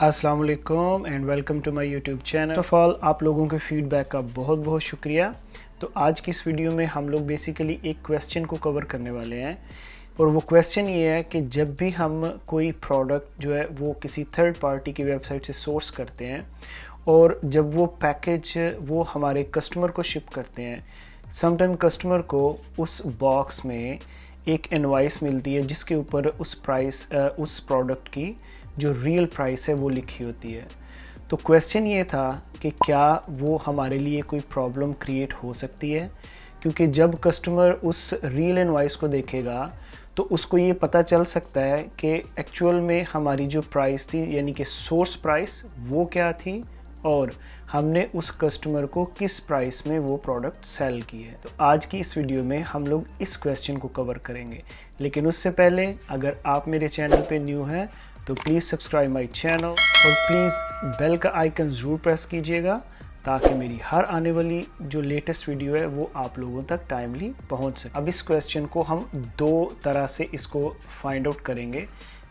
अस्सलाम वालेकुम and welcome to my YouTube channel. First of all आप लोगों के फीडबैक का बहुत बहुत शुक्रिया। तो आज की इस वीडियो में हम लोग बेसिकली एक क्वेश्चन को कवर करने वाले हैं और वो क्वेश्चन ये है कि जब भी हम कोई प्रोडक्ट जो है वो किसी थर्ड पार्टी की वेबसाइट से सोर्स करते हैं और जब वो पैकेज वो हमारे कस्टमर को शिप करते हैं, समटाइम कस्टमर को उस बॉक्स में एक इनवॉइस मिलती है जिसके ऊपर उस प्रोडक्ट की जो रियल प्राइस है वो लिखी होती है। तो क्वेश्चन ये था कि क्या वो हमारे लिए कोई प्रॉब्लम क्रिएट हो सकती है, क्योंकि जब कस्टमर उस रियल इनवॉइस को देखेगा तो उसको ये पता चल सकता है कि एक्चुअल में हमारी जो प्राइस थी यानी कि सोर्स प्राइस वो क्या थी और हमने उस कस्टमर को किस प्राइस में वो प्रोडक्ट सेल की है। तो आज की इस वीडियो में हम लोग इस क्वेश्चन को कवर करेंगे, लेकिन उससे पहले अगर आप मेरे चैनल पे न्यू हैं तो प्लीज़ सब्सक्राइब माय चैनल और प्लीज़ बेल का आइकन ज़रूर प्रेस कीजिएगा ताकि मेरी हर आने वाली जो लेटेस्ट वीडियो है वो आप लोगों तक टाइमली पहुंच सके। अब इस क्वेश्चन को हम दो तरह से इसको फाइंड आउट करेंगे।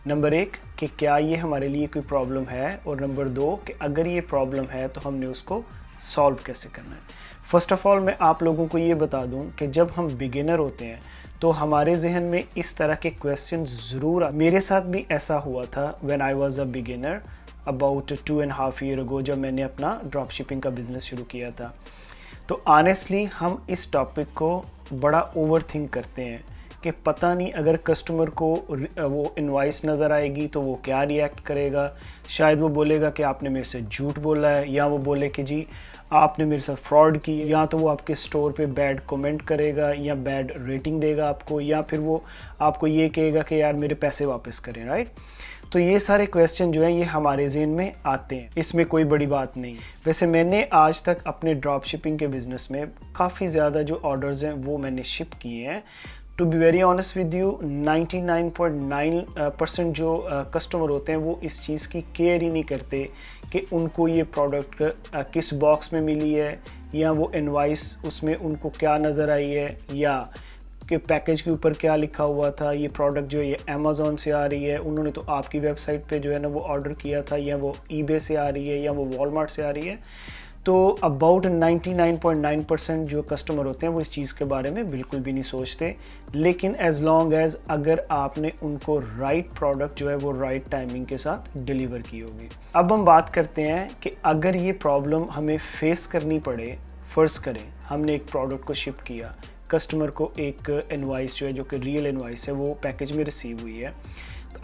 नंबर एक कि क्या ये हमारे लिए कोई प्रॉब्लम है, और नंबर दो कि अगर ये प्रॉब्लम है तो हमने उसको सॉल्व कैसे करना है। फ़र्स्ट ऑफ़ ऑल मैं आप लोगों को ये बता दूं कि जब हम बिगिनर होते हैं तो हमारे जहन में इस तरह के क्वेश्चन ज़रूर मेरे साथ भी ऐसा हुआ था when I was a beginner about 2.5 year ago, जब मैंने अपना ड्रॉप शिपिंग का बिज़नेस शुरू किया था। तो ऑनेस्टली हम इस टॉपिक को बड़ा ओवर थिंक करते हैं कि पता नहीं अगर कस्टमर को वो इनवॉइस नज़र आएगी तो वो क्या रिएक्ट करेगा। शायद वो बोलेगा कि आपने मेरे से झूठ बोला है, या वो बोले कि जी आपने मेरे साथ फ्रॉड की, या तो वो आपके स्टोर पे बैड कमेंट करेगा या बैड रेटिंग देगा आपको, या फिर वो आपको ये कहेगा कि यार मेरे पैसे वापस करें, राइट। तो ये सारे क्वेश्चन जो हैं ये हमारे ज़हन में आते हैं, इसमें कोई बड़ी बात नहीं। वैसे मैंने आज तक अपने ड्रॉप शिपिंग के बिज़नेस में काफ़ी ज़्यादा जो ऑर्डर्स हैं वो मैंने शिप किए हैं। To be very honest with you 99.9% जो कस्टमर होते हैं वो इस चीज़ की केयर ही नहीं करते कि उनको ये प्रोडक्ट किस बॉक्स में मिली है, या वो इनवॉइस उसमें उनको क्या नज़र आई है, या कि पैकेज के ऊपर क्या लिखा हुआ था। ये प्रोडक्ट जो है ये अमेज़ॉन से आ रही है, उन्होंने तो आपकी वेबसाइट पे जो है ना वो ऑर्डर किया था, या वो ईबे से आ रही है, या वो वॉलमार्ट से आ रही है। तो अबाउट 99.9% जो कस्टमर होते हैं वो इस चीज़ के बारे में बिल्कुल भी नहीं सोचते। लेकिन एज़ लॉन्ग एज़ अगर आपने उनको राइट प्रोडक्ट जो है वो राइट टाइमिंग के साथ डिलीवर की होगी। अब हम बात करते हैं कि अगर ये प्रॉब्लम हमें फेस करनी पड़े, फ़र्ज़ करें हमने एक प्रोडक्ट को शिप किया, कस्टमर को एक इनवॉइस जो है जो कि रियल इनवॉइस है वो पैकेज में रिसीव हुई है,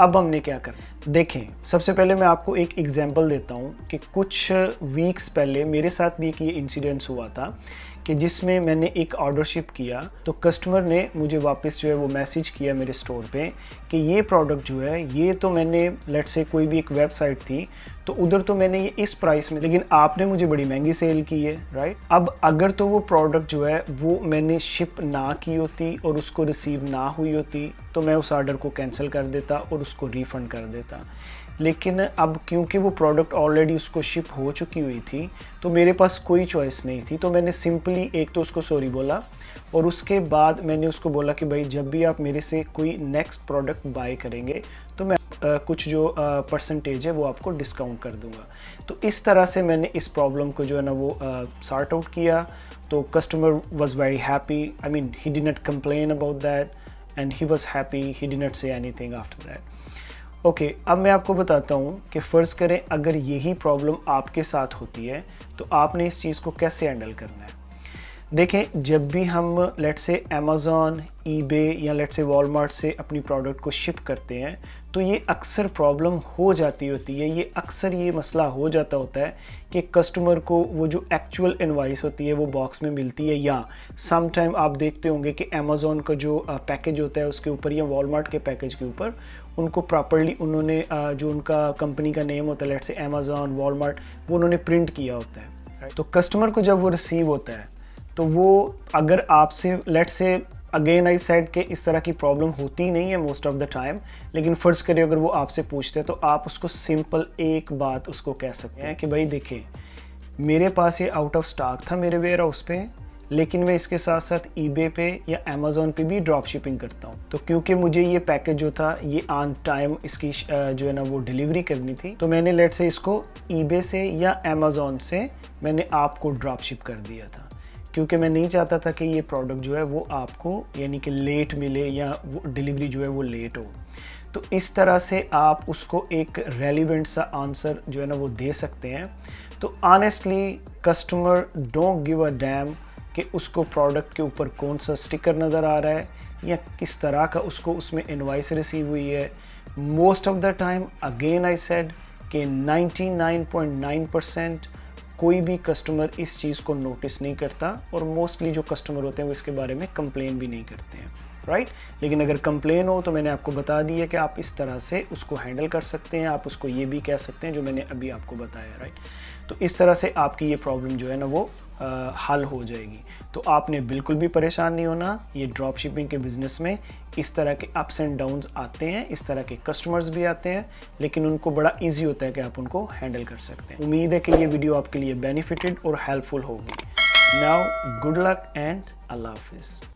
अब हमने क्या करना। देखें, सबसे पहले मैं आपको एक एग्जांपल देता हूं कि कुछ वीक्स पहले मेरे साथ भी एक ये इंसिडेंट्स हुआ था कि जिसमें मैंने एक ऑर्डर शिप किया तो कस्टमर ने मुझे वापस जो है वो मैसेज किया मेरे स्टोर पे कि ये प्रोडक्ट जो है ये तो मैंने लेट्स से कोई भी एक वेबसाइट थी तो उधर तो मैंने ये इस प्राइस में, लेकिन आपने मुझे बड़ी महंगी सेल की है, राइट। अब अगर तो वो प्रोडक्ट जो है वो मैंने शिप ना की होती और उसको रिसीव ना हुई होती तो मैं उस ऑर्डर को कैंसिल कर देता और उसको रिफ़ंड कर देता। लेकिन अब क्योंकि वो प्रोडक्ट ऑलरेडी उसको शिप हो चुकी हुई थी तो मेरे पास कोई चॉइस नहीं थी। तो मैंने सिंपली एक तो उसको सॉरी बोला और उसके बाद मैंने उसको बोला कि भाई जब भी आप मेरे से कोई नेक्स्ट प्रोडक्ट बाय करेंगे तो मैं कुछ जो परसेंटेज है वो आपको डिस्काउंट कर दूंगा। तो इस तरह से मैंने इस प्रॉब्लम को जो है ना वो सॉर्ट आउट किया। तो customer was very happy, I mean he did not complain about that and he was happy, he did not say anything after that. Okay, अब मैं आपको बताता हूँ कि फ़र्ज़ करें अगर यही प्रॉब्लम आपके साथ होती है तो आपने इस चीज़ को कैसे हैंडल करना है। देखें, जब भी हम लेट्स से अमेज़ॉन, ईबे या लेट्स से वॉलमार्ट से अपनी प्रोडक्ट को शिप करते हैं तो ये अक्सर प्रॉब्लम हो जाती होती है, ये अक्सर ये मसला हो जाता होता है कि कस्टमर को वो जो एक्चुअल इनवॉइस होती है वो बॉक्स में मिलती है, या सम टाइम आप देखते होंगे कि अमेज़ॉन का जो पैकेज होता है उसके ऊपर या वॉलमार्ट के पैकेज के ऊपर उनको प्रॉपर्ली उन्होंने जो उनका कंपनी का नेम होता है लेट्स से अमेज़ॉन, वॉलमार्ट, वो उन्होंने प्रिंट किया होता है। तो कस्टमर को जब वो रिसीव होता है तो वो अगर आपसे let's say again I said कि इस तरह की प्रॉब्लम होती नहीं है मोस्ट ऑफ द टाइम, लेकिन फ़र्ज़ करिए अगर वो आपसे पूछते हैं तो आप उसको सिंपल एक बात उसको कह सकते हैं कि भाई देखिए मेरे पास ये आउट ऑफ स्टॉक था मेरे वेयर हाउस पे, लेकिन मैं इसके साथ साथ eBay पे या Amazon पे भी ड्रॉप शिपिंग करता हूँ। तो क्योंकि मुझे ये पैकेज जो था ये ऑन टाइम इसकी जो है ना वो डिलीवरी करनी थी, तो मैंने लेट से इसको eBay से या Amazon से मैंने आपको ड्रॉप शिप कर दिया था, क्योंकि मैं नहीं चाहता था कि ये प्रोडक्ट जो है वो आपको यानी कि लेट मिले या वो डिलीवरी जो है वो लेट हो। तो इस तरह से आप उसको एक रेलिवेंट सा आंसर जो है ना वो दे सकते हैं। तो honestly customer don't give a dam कि उसको प्रोडक्ट के ऊपर कौन सा स्टिकर नज़र आ रहा है या किस तरह का उसको उसमें इनवॉइस रिसीव हुई है। Most of the time again I said कि 99.9% कोई भी कस्टमर इस चीज़ को नोटिस नहीं करता, और मोस्टली जो कस्टमर होते हैं वो इसके बारे में कंप्लेन भी नहीं करते हैं, राइट। लेकिन अगर कंप्लेन हो तो मैंने आपको बता दिया कि आप इस तरह से उसको हैंडल कर सकते हैं। आप उसको ये भी कह सकते हैं जो मैंने अभी आपको बताया, राइट। तो इस तरह से आपकी ये प्रॉब्लम जो है ना वो हल हो जाएगी। तो आपने बिल्कुल भी परेशान नहीं होना। ये ड्रॉप शिपिंग के बिज़नेस में इस तरह के अप्स एंड डाउन्स आते हैं, इस तरह के कस्टमर्स भी आते हैं, लेकिन उनको बड़ा इजी होता है कि आप उनको हैंडल कर सकते हैं। उम्मीद है कि ये वीडियो आपके लिए बेनिफिटेड और हेल्पफुल होगी। नाउ गुड लक एंड अल्लाह हाफिज़।